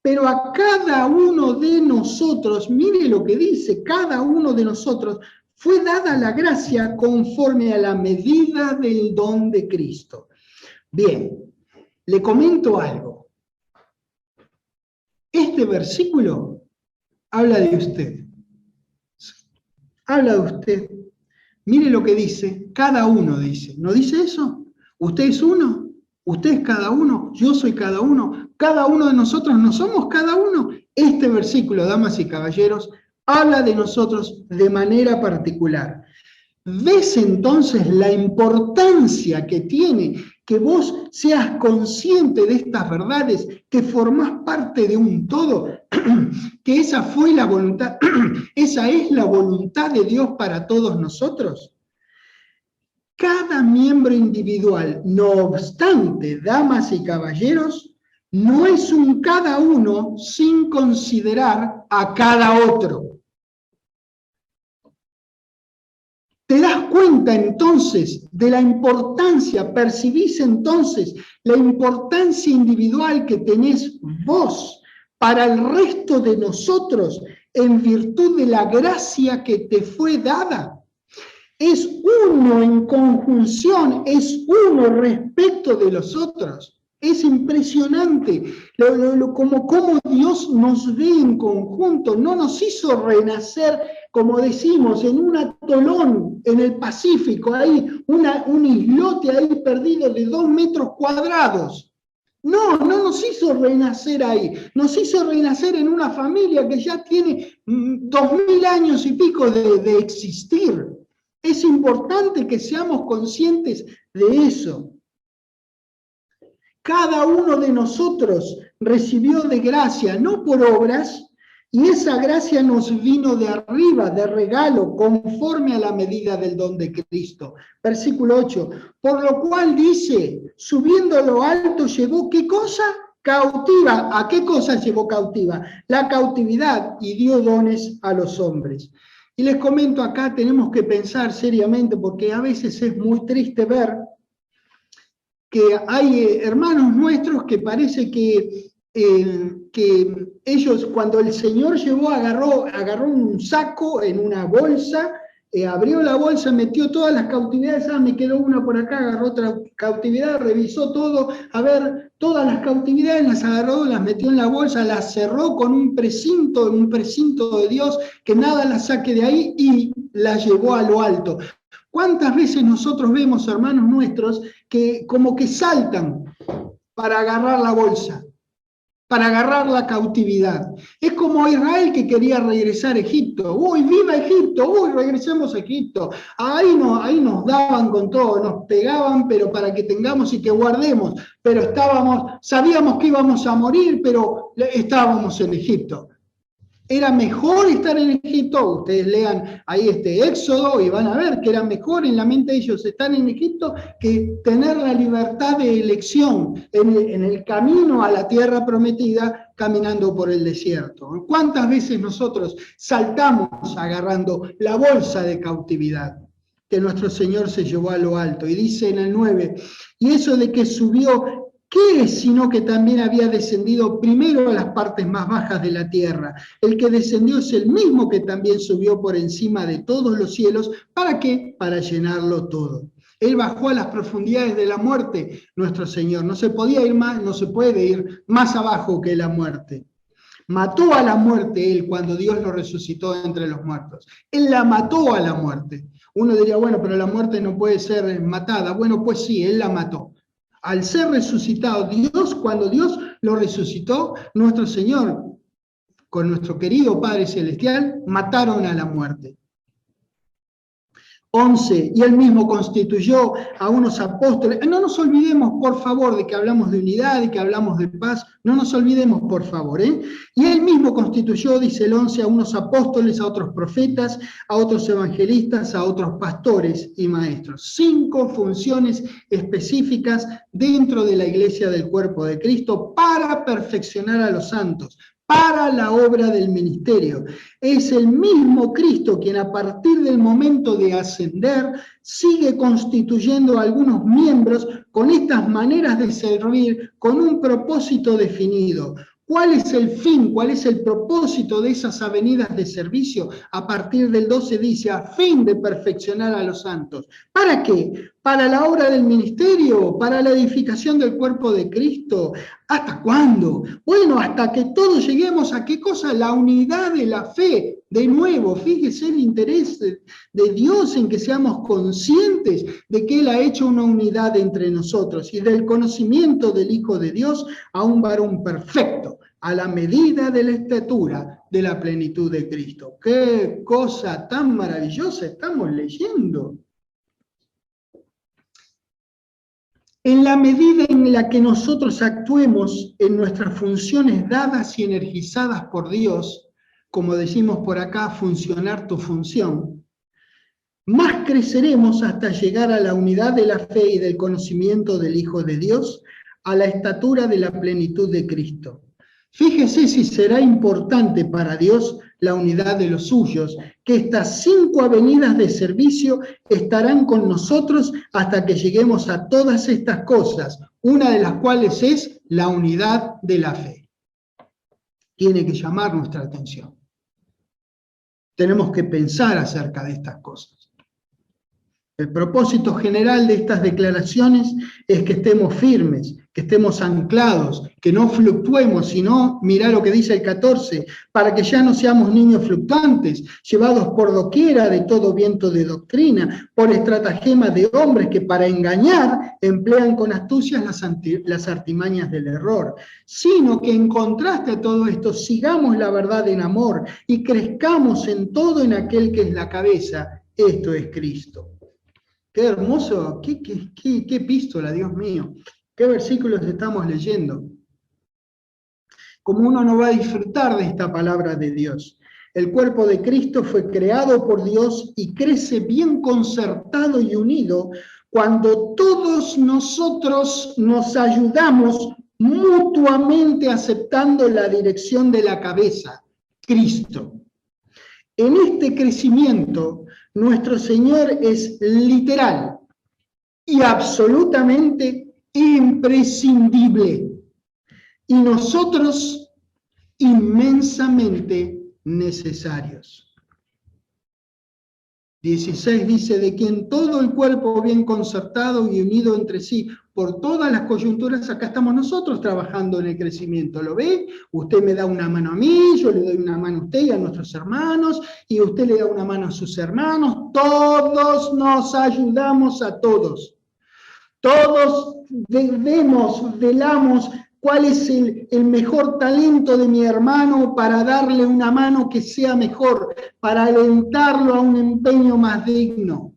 pero a cada uno de nosotros, mire lo que dice, cada uno de nosotros fue dada la gracia conforme a la medida del don de Cristo. Bien, le comento algo. Este versículo habla de usted. Habla de usted. Mire lo que dice, cada uno dice. ¿No dice eso? ¿Usted es uno? ¿Usted es cada uno? ¿Yo soy cada uno? ¿Cada uno de nosotros no somos cada uno? Este versículo, damas y caballeros, habla de nosotros de manera particular. ¿Ves entonces la importancia que tiene que vos seas consciente de estas verdades, que formás parte de un todo, que esa fue la voluntad, esa es la voluntad de Dios para todos nosotros? Cada miembro individual, no obstante, damas y caballeros, no es un cada uno sin considerar a cada otro. ¿Te das cuenta entonces de la importancia, percibís entonces la importancia individual que tenés vos para el resto de nosotros en virtud de la gracia que te fue dada? Es uno en conjunción, es uno respecto de los otros. Es impresionante como Dios nos ve en conjunto. No nos hizo renacer, como decimos, en un atolón en el Pacífico, ahí un islote ahí perdido de 2 metros cuadrados. No nos hizo renacer ahí. Nos hizo renacer en una familia que ya tiene 2000 años y pico de existir. Es importante que seamos conscientes de eso. Cada uno de nosotros recibió de gracia, no por obras, y esa gracia nos vino de arriba, de regalo, conforme a la medida del don de Cristo. Versículo 8, por lo cual dice, subiendo a lo alto llevó, ¿qué cosa? Cautiva. ¿A qué cosa llevó cautiva? La cautividad, y dio dones a los hombres. Y les comento acá, tenemos que pensar seriamente, porque a veces es muy triste ver que hay hermanos nuestros que parece que ellos, cuando el Señor agarró un saco en una bolsa, abrió la bolsa, metió todas las cautividades, me quedó una por acá, agarró otra cautividad, revisó todo, a ver, todas las cautividades las agarró, las metió en la bolsa, las cerró con un precinto de Dios, que nada las saque de ahí, y las llevó a lo alto. ¿Cuántas veces nosotros vemos hermanos nuestros que como que saltan para agarrar la bolsa, para agarrar la cautividad? Es como Israel que quería regresar a Egipto. ¡Uy, viva Egipto! ¡Uy, regresemos a Egipto! Ahí nos daban con todo, nos pegaban, pero para que tengamos y que guardemos. Pero sabíamos que íbamos a morir, pero estábamos en Egipto. Era mejor estar en Egipto. Ustedes lean ahí Éxodo y van a ver que era mejor en la mente de ellos estar en Egipto que tener la libertad de elección en el camino a la tierra prometida, caminando por el desierto. ¿Cuántas veces nosotros saltamos agarrando la bolsa de cautividad que nuestro Señor se llevó a lo alto? Y dice en el 9, y eso de que subió, ¿qué es sino que también había descendido primero a las partes más bajas de la tierra? El que descendió es el mismo que también subió por encima de todos los cielos. ¿Para qué? Para llenarlo todo. Él bajó a las profundidades de la muerte, nuestro Señor. No se podía ir más, no se puede ir más abajo que la muerte. Mató a la muerte Él cuando Dios lo resucitó entre los muertos. Él la mató a la muerte. Uno diría, bueno, pero la muerte no puede ser matada. Bueno, pues sí, Él la mató. Al ser resucitado, cuando Dios lo resucitó, nuestro Señor, con nuestro querido Padre Celestial, mataron a la muerte. 11, y Él mismo constituyó a unos apóstoles. No nos olvidemos, por favor, de que hablamos de unidad y que hablamos de paz. No nos olvidemos, por favor. Y Él mismo constituyó, dice el 11, a unos apóstoles, a otros profetas, a otros evangelistas, a otros pastores y maestros. 5 funciones específicas dentro de la iglesia del cuerpo de Cristo para perfeccionar a los santos, para la obra del ministerio. Es el mismo Cristo quien a partir del momento de ascender sigue constituyendo a algunos miembros con estas maneras de servir con un propósito definido. ¿Cuál es el fin? ¿Cuál es el propósito de esas avenidas de servicio? A partir del 12 dice, a fin de perfeccionar a los santos. ¿Para qué? ¿Para la obra del ministerio? ¿Para la edificación del cuerpo de Cristo? ¿Hasta cuándo? Bueno, hasta que todos lleguemos a ¿qué cosa? La unidad de la fe. De nuevo, fíjese el interés de Dios en que seamos conscientes de que Él ha hecho una unidad entre nosotros y del conocimiento del Hijo de Dios a un varón perfecto, a la medida de la estatura de la plenitud de Cristo. ¡Qué cosa tan maravillosa estamos leyendo! En la medida en la que nosotros actuemos en nuestras funciones dadas y energizadas por Dios, como decimos por acá, funcionar tu función, más creceremos hasta llegar a la unidad de la fe y del conocimiento del Hijo de Dios, a la estatura de la plenitud de Cristo. Fíjese si será importante para Dios la unidad de los suyos, que estas 5 avenidas de servicio estarán con nosotros hasta que lleguemos a todas estas cosas, una de las cuales es la unidad de la fe. Tiene que llamar nuestra atención. Tenemos que pensar acerca de estas cosas. El propósito general de estas declaraciones es que estemos firmes, que estemos anclados, que no fluctuemos, sino, mirá lo que dice el 14, para que ya no seamos niños fluctuantes, llevados por doquiera de todo viento de doctrina, por estratagema de hombres que para engañar emplean con astucia las artimañas del error, sino que en contraste a todo esto, sigamos la verdad en amor y crezcamos en todo en aquel que es la cabeza, esto es Cristo. Qué hermoso, qué epístola, Dios mío. Qué versículos estamos leyendo. Como uno no va a disfrutar de esta palabra de Dios. El cuerpo de Cristo fue creado por Dios y crece bien concertado y unido cuando todos nosotros nos ayudamos mutuamente aceptando la dirección de la cabeza, Cristo. En este crecimiento, nuestro Señor es literal y absolutamente imprescindible, y nosotros inmensamente necesarios. 16 dice, de quien todo el cuerpo bien concertado y unido entre sí por todas las coyunturas, acá estamos nosotros trabajando en el crecimiento, ¿lo ve? Usted me da una mano a mí, yo le doy una mano a usted y a nuestros hermanos, y usted le da una mano a sus hermanos, todos nos ayudamos a todos. Todos velamos cuál es el mejor talento de mi hermano para darle una mano que sea mejor, para alentarlo a un empeño más digno.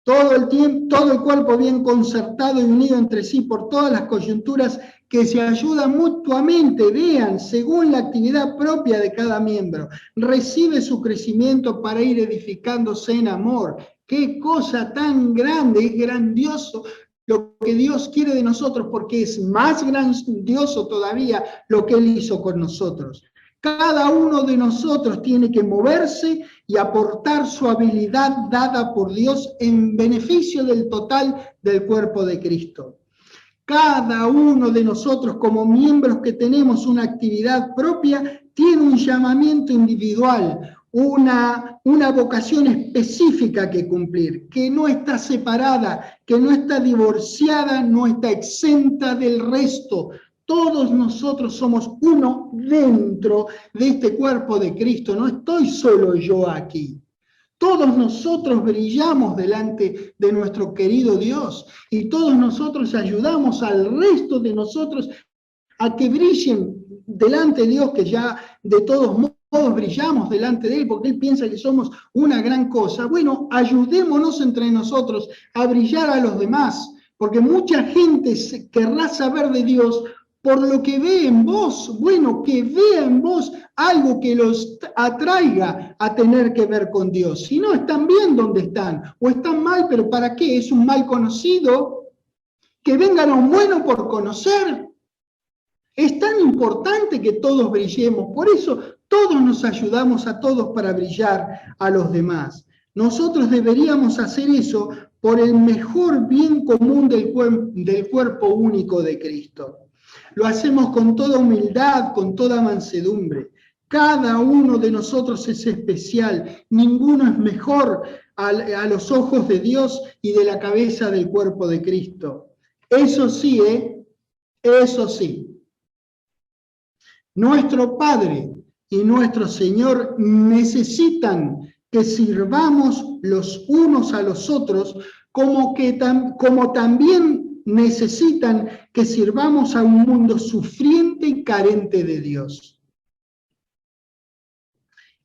Todo el cuerpo bien concertado y unido entre sí por todas las coyunturas que se ayudan mutuamente, vean, según la actividad propia de cada miembro, recibe su crecimiento para ir edificándose en amor. ¡Qué cosa tan grande! Es grandioso lo que Dios quiere de nosotros, porque es más grandioso todavía lo que Él hizo con nosotros. Cada uno de nosotros tiene que moverse y aportar su habilidad dada por Dios en beneficio del total del cuerpo de Cristo. Cada uno de nosotros, como miembros que tenemos una actividad propia, tiene un llamamiento individual, una vocación específica que cumplir, que no está separada, que no está divorciada, no está exenta del resto. Todos nosotros somos uno dentro de este cuerpo de Cristo, no estoy solo yo aquí. Todos nosotros brillamos delante de nuestro querido Dios y todos nosotros ayudamos al resto de nosotros a que brillen delante de Dios, que ya de todos modos brillamos delante de Él porque Él piensa que somos una gran cosa. Bueno, ayudémonos entre nosotros a brillar a los demás, porque mucha gente querrá saber de Dios por lo que ve en vos. Bueno, que vea en vos algo que los atraiga a tener que ver con Dios. Si no, están bien donde están, o están mal, pero ¿para qué? Es un mal conocido. Que vengan a un bueno por conocer. Es tan importante que todos brillemos, por eso todos nos ayudamos a todos para brillar a los demás. Nosotros deberíamos hacer eso por el mejor bien común del cuerpo único de Cristo. Lo hacemos con toda humildad, con toda mansedumbre. Cada uno de nosotros es especial, ninguno es mejor a los ojos de Dios y de la cabeza del cuerpo de Cristo. Eso sí, eso sí. Nuestro Padre y nuestro Señor necesitan que sirvamos los unos a los otros, como también necesitan que sirvamos a un mundo sufriente y carente de Dios.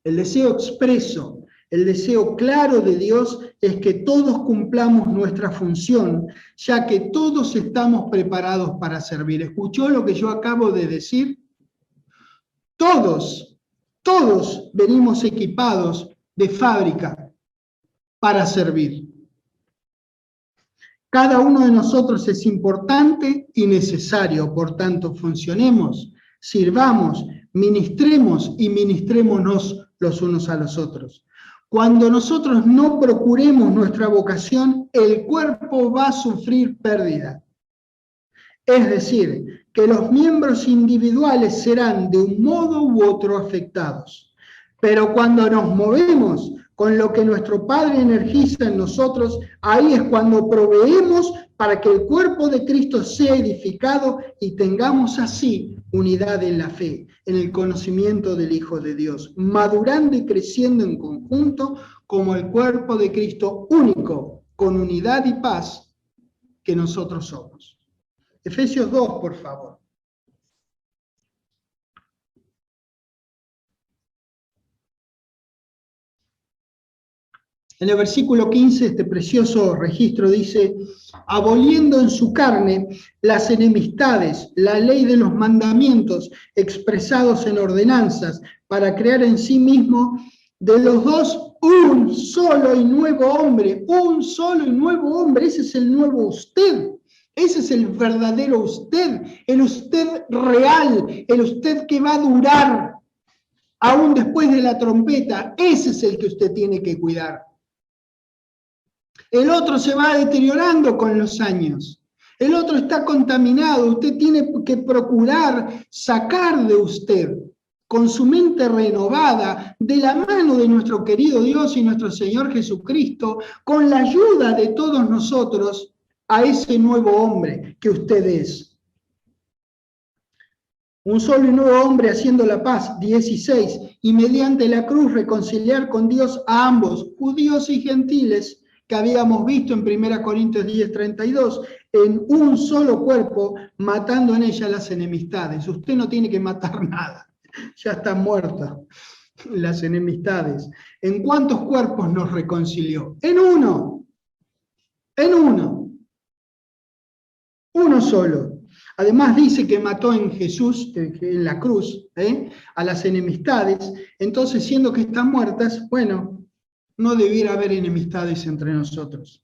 El deseo expreso, el deseo claro de Dios es que todos cumplamos nuestra función, ya que todos estamos preparados para servir. ¿Escuchó lo que yo acabo de decir? Todos venimos equipados de fábrica para servir. Cada uno de nosotros es importante y necesario, por tanto, funcionemos, sirvamos, ministremos y ministrémonos los unos a los otros. Cuando nosotros no procuremos nuestra vocación, el cuerpo va a sufrir pérdida. Es decir, que los miembros individuales serán de un modo u otro afectados. Pero cuando nos movemos con lo que nuestro Padre energiza en nosotros, ahí es cuando proveemos para que el cuerpo de Cristo sea edificado y tengamos así unidad en la fe, en el conocimiento del Hijo de Dios, madurando y creciendo en conjunto como el cuerpo de Cristo único, con unidad y paz que nosotros somos. Efesios 2, por favor. En el versículo 15, este precioso registro dice: aboliendo en su carne las enemistades, la ley de los mandamientos expresados en ordenanzas, para crear en sí mismo de los dos un solo y nuevo hombre, ese es el nuevo usted. Ese es el verdadero usted, el usted real, el usted que va a durar aún después de la trompeta. Ese es el que usted tiene que cuidar. El otro se va deteriorando con los años. El otro está contaminado. Usted tiene que procurar sacar de usted, con su mente renovada, de la mano de nuestro querido Dios y nuestro Señor Jesucristo, con la ayuda de todos nosotros, a ese nuevo hombre que usted es. Un solo y nuevo hombre haciendo la paz, 16, y mediante la cruz reconciliar con Dios a ambos, judíos y gentiles, que habíamos visto en 1 Corintios 10, 32, en un solo cuerpo, matando en ella las enemistades. Usted no tiene que matar nada, ya están muertas las enemistades. ¿En cuántos cuerpos nos reconcilió? En uno, uno solo. Además dice que mató en Jesús, en la cruz, a las enemistades. Entonces, siendo que están muertas, bueno, no debiera haber enemistades entre nosotros.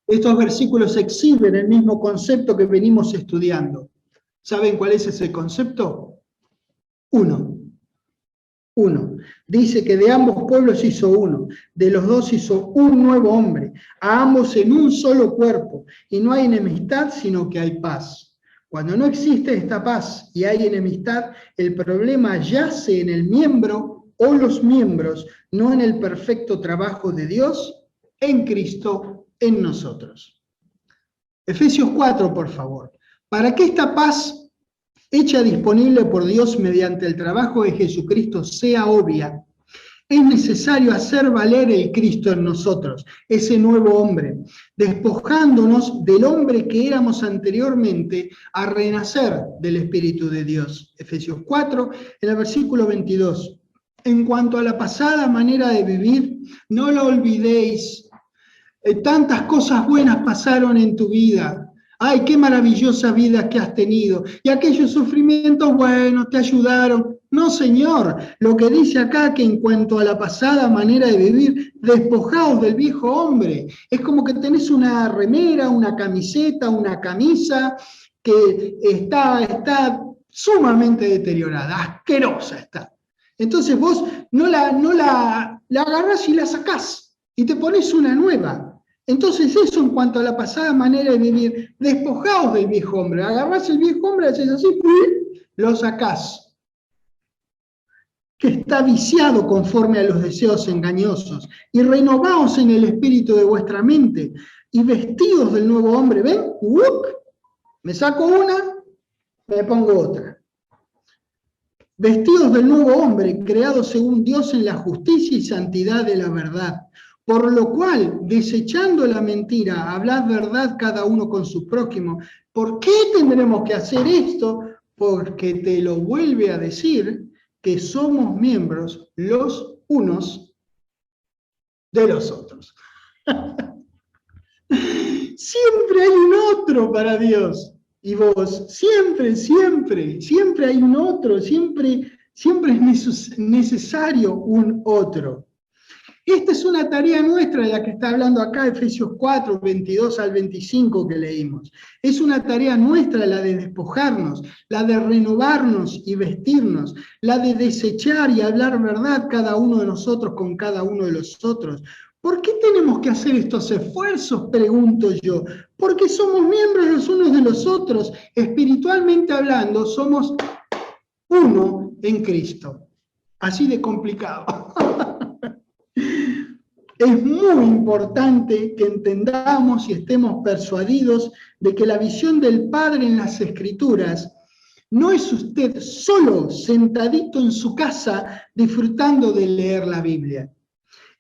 Estos versículos exhiben el mismo concepto que venimos estudiando. ¿Saben cuál es ese concepto? Uno. Dice que de ambos pueblos hizo uno, de los dos hizo un nuevo hombre, a ambos en un solo cuerpo, y no hay enemistad, sino que hay paz. Cuando no existe esta paz y hay enemistad, el problema yace en el miembro o los miembros, no en el perfecto trabajo de Dios en Cristo, en nosotros. Efesios 4, por favor. Para que esta paz hecha disponible por Dios mediante el trabajo de Jesucristo sea obvia, es necesario hacer valer el Cristo en nosotros, ese nuevo hombre, despojándonos del hombre que éramos anteriormente a renacer del Espíritu de Dios. Efesios 4, en el versículo 22. En cuanto a la pasada manera de vivir, no lo olvidéis. Tantas cosas buenas pasaron en tu vida. ¡Ay, qué maravillosa vida que has tenido! Y aquellos sufrimientos buenos te ayudaron. No, Señor, lo que dice acá que en cuanto a la pasada manera de vivir, despojaos del viejo hombre. Es como que tenés una remera, una camiseta, una camisa, que está sumamente deteriorada, asquerosa está. Entonces vos la agarrás y la sacás y te pones una nueva. Entonces eso en cuanto a la pasada manera de vivir, despojaos del viejo hombre, agarrás el viejo hombre, haces así, lo sacás, que está viciado conforme a los deseos engañosos, y renovaos en el espíritu de vuestra mente, y vestidos del nuevo hombre. ¿Ven? Me saco una, me pongo otra. Vestidos del nuevo hombre, creado según Dios en la justicia y santidad de la verdad. Por lo cual, desechando la mentira, hablad verdad cada uno con su prójimo. ¿Por qué tendremos que hacer esto? Porque te lo vuelve a decir que somos miembros los unos de los otros. Siempre hay un otro para Dios. Y vos, siempre hay un otro, siempre es necesario un otro. Esta es una tarea nuestra de la que está hablando acá Efesios 4, 22 al 25 que leímos. Es una tarea nuestra la de despojarnos, la de renovarnos y vestirnos, la de desechar y hablar verdad cada uno de nosotros con cada uno de los otros. ¿Por qué tenemos que hacer estos esfuerzos? Pregunto yo. Porque somos miembros los unos de los otros. Espiritualmente hablando, somos uno en Cristo. Así de complicado. Es muy importante que entendamos y estemos persuadidos de que la visión del Padre en las Escrituras no es usted solo sentadito en su casa disfrutando de leer la Biblia.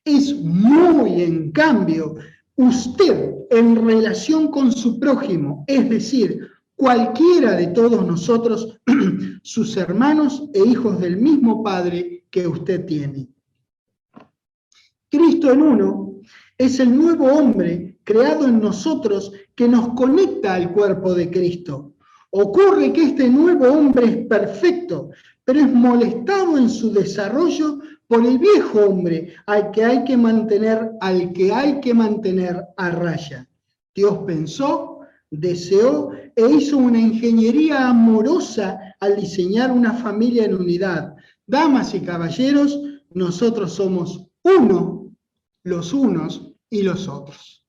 Es muy, en cambio, usted en relación con su prójimo, es decir, cualquiera de todos nosotros, sus hermanos e hijos del mismo Padre que usted tiene. Cristo en uno es el nuevo hombre creado en nosotros que nos conecta al cuerpo de Cristo. Ocurre que este nuevo hombre es perfecto, pero es molestado en su desarrollo por el viejo hombre al que hay que mantener a raya. Dios pensó, deseó e hizo una ingeniería amorosa al diseñar una familia en unidad. Damas y caballeros, nosotros somos uno, los unos y los otros.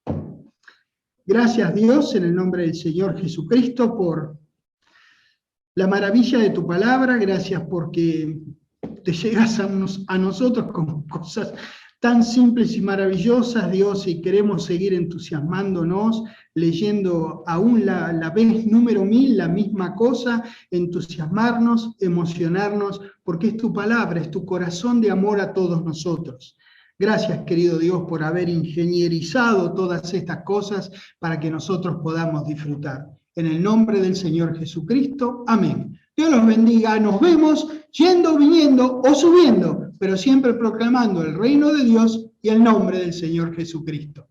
Gracias Dios, en el nombre del Señor Jesucristo, por la maravilla de tu palabra. Gracias porque te llegas a nosotros con cosas tan simples y maravillosas, Dios, y queremos seguir entusiasmándonos, leyendo aún la vez número 1000, la misma cosa, entusiasmarnos, emocionarnos, porque es tu palabra, es tu corazón de amor a todos nosotros. Gracias, querido Dios, por haber ingenierizado todas estas cosas para que nosotros podamos disfrutar. En el nombre del Señor Jesucristo, amén. Dios los bendiga, nos vemos yendo, viniendo o subiendo, pero siempre proclamando el reino de Dios y el nombre del Señor Jesucristo.